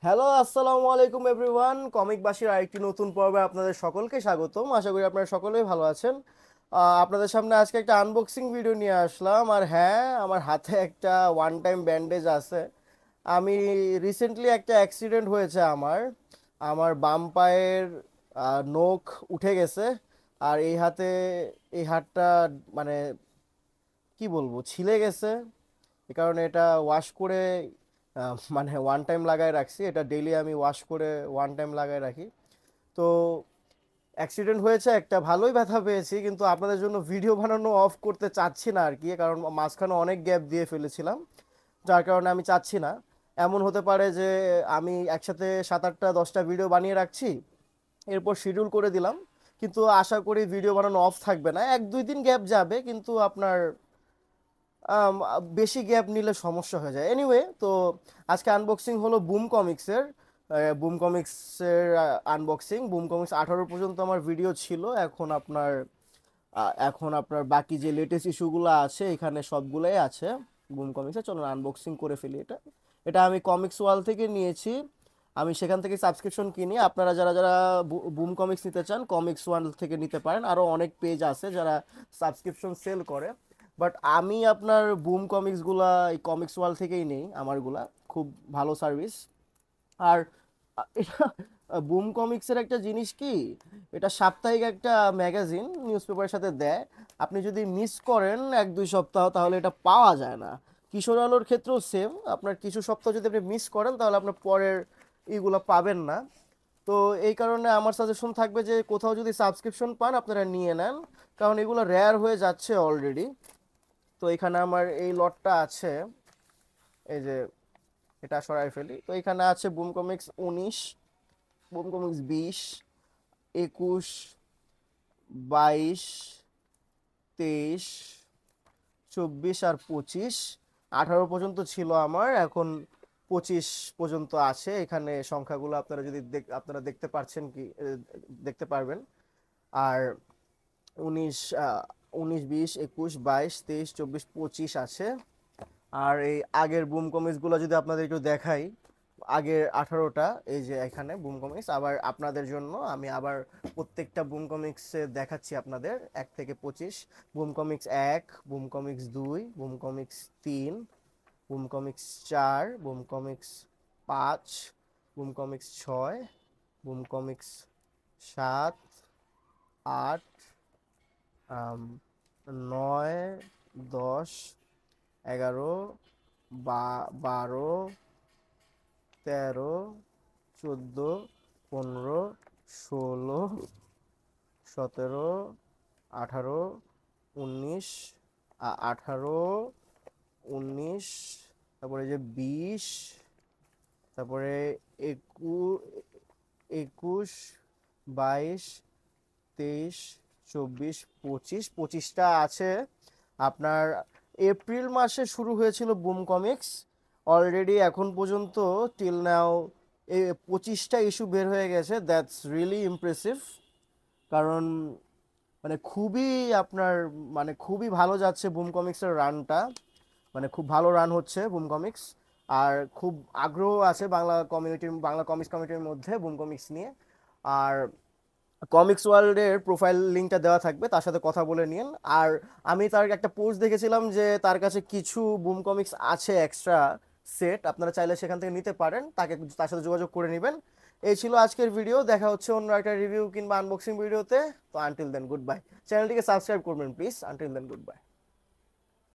Hello, আসসালামু আলাইকুম everyone. Comic বাসীর আরেকটি নতুন পর্বে আপনাদের সকলকে স্বাগতম। আশা করি আপনারা সকলেই ভালো আছেন। আপনাদের সামনে আজকে একটা আনবক্সিং ভিডিও নিয়ে আসলাম। আর হ্যাঁ, আমার হাতে একটা ওয়ান টাইম ব্যান্ডেজ আছে। আমি রিসেন্টলি একটা অ্যাক্সিডেন্ট হয়েছে আমার আমার বাম পায়ের নখ উঠে গেছে। আর এই হাতে, এই হাতটা মানে কি বলবো, ছিলে গেছে। এ কারণে এটা ওয়াশ করে মানে ওয়ান টাইম লাগায় রাখছি। এটা ডেইলি আমি ওয়াশ করে ওয়ান টাইম লাগায় রাখি। তো অ্যাক্সিডেন্ট হয়েছে, একটা ভালোই ব্যথা পেয়েছি, কিন্তু আপনাদের জন্য ভিডিও বানানো অফ করতে চাচ্ছি না আর কি, কারণ মাঝখানে অনেক গ্যাপ দিয়ে ফেলেছিলাম। যার কারণে আমি চাচ্ছি না। এমন হতে পারে যে আমি একসাথে 7, 8, 10টা ভিডিও বানিয়ে রাখছি, এরপর শিডিউল করে দিলাম, কিন্তু আশা করি ভিডিও বানানো অফ থাকবে না। 1-2 দিন গ্যাপ যাবে, কিন্তু আপনার আম, বেশি গ্যাপ নিলে সমস্যা হয়ে যায়। এনিওয়ে, তো আজকে আনবক্সিং হলো বুম কমিক্সের। বুম কমিক্সের আনবক্সিং। বুম কমিক্স 18 পর্যন্ত আমার ভিডিও ছিল। এখন আপনার বাকি যে লেটেস্ট ইস্যুগুলো আছে এখানে সবগুলাই আছে বুম কমিক্সে। চলুন আনবক্সিং করে ফেলি। এটা এটা আমি কমিক্স ওয়াল থেকে নিয়েছি। আমি সেখান থেকে সাবস্ক্রিপশন কিনি। আপনারা যারা যারা বুম কমিক্স নিতে চান, কমিক্স ওয়াল থেকে নিতে পারেন। আরও অনেক পেজ আছে যারা সাবস্ক্রিপশন সেল করে। বাট আমি আপনার বুম কমিক্সগুলা এই কমিক্স ওয়াল থেকেই নেই আমারগুলা। খুব ভালো সার্ভিস। আর এটা বুম কমিক্সের একটা জিনিস কি, এটা সাপ্তাহিক একটা ম্যাগাজিন নিউজ পেপারের সাথে দেয়। আপনি যদি মিস করেন 1-2 সপ্তাহ, তাহলে এটা পাওয়া যায় না। কিশোর আলোর ক্ষেত্রেও সেম, আপনার কিছু সপ্তাহ যদি আপনি মিস করেন তাহলে আপনার পরের এইগুলো পাবেন না। তো এই কারণে আমার সাজেশন থাকবে যে কোথাও যদি সাবস্ক্রিপশন পান আপনারা নিয়ে নেন, কারণ এগুলো রেয়ার হয়ে যাচ্ছে অলরেডি। তো এখানে আমার এই লটটা আছে। এই যে, এটা সরাই ফেলি। তো এখানে আছে বুম কমিক্স 19, বুম কমিক্স 20, 21, 22, 23, 24 আর 25। 18 পর্যন্ত ছিল আমার, এখন 25 পর্যন্ত আছে। এখানে সংখ্যাগুলো আপনারা যদি আপনারা দেখতে পাচ্ছেন কি, দেখতে পারবেন। আর 19, 19, 20, 21, 22, 23, 24, 25 আছে। আর এই আগের বুম কমিক্স গুলো যদি আপনাদের একটু দেখাই, আগের 18টা এই যে এখানে বুম কমিক্স। আবার আপনাদের জন্য আমি আবার প্রত্যেকটা বুম কমিক্সে দেখাচ্ছি আপনাদের 1 থেকে 25। Broom comics 1, broom comics 2, broom comics 3, broom comics 4, broom comics 5, broom comics 6, broom comics 7, 8, 9, 10, 11, 12, 13, 14, 15, 16, 17, 18, 19, 18, 19, তারপরে যে 20, তারপরে 21, 22, 23, 24, 25। 25টা আছে আপনার। এপ্রিল মাসে শুরু হয়েছিল বুম কমিক্স, অলরেডি এখন পর্যন্ত টিল নাও এই 25টা ইস্যু বের হয়ে গেছে। That's really impressive. কারণ মানে খুবই আপনার মানে খুবই ভালো যাচ্ছে বুম কমিক্সের রানটা। মানে খুব ভালো রান হচ্ছে বুম কমিক্স। আর খুব আগ্রহ আছে বাংলা কমিক্স কমিউনিটির মধ্যে বুম কমিক্স নিয়ে। আর কমিক্স ওয়ার্ল্ডের প্রোফাইল লিঙ্কটা দেওয়া থাকবে, তার সাথে কথা বলে নিন। আর আমি তার একটা পোস্ট দেখেছিলাম যে তার কাছে কিছু বুম কমিক্স আছে এক্সট্রা সেট, আপনারা চাইলে সেখান থেকে নিতে পারেন, তার সাথে যোগাযোগ করে নেবেন। এই ছিল আজকের ভিডিও। দেখা হচ্ছে অন্য একটা রিভিউ কিংবা আনবক্সিং ভিডিওতে। তো আনটিল দেন গুড বাই। চ্যানেলটিকে সাবস্ক্রাইব করবেন please. Until then good by.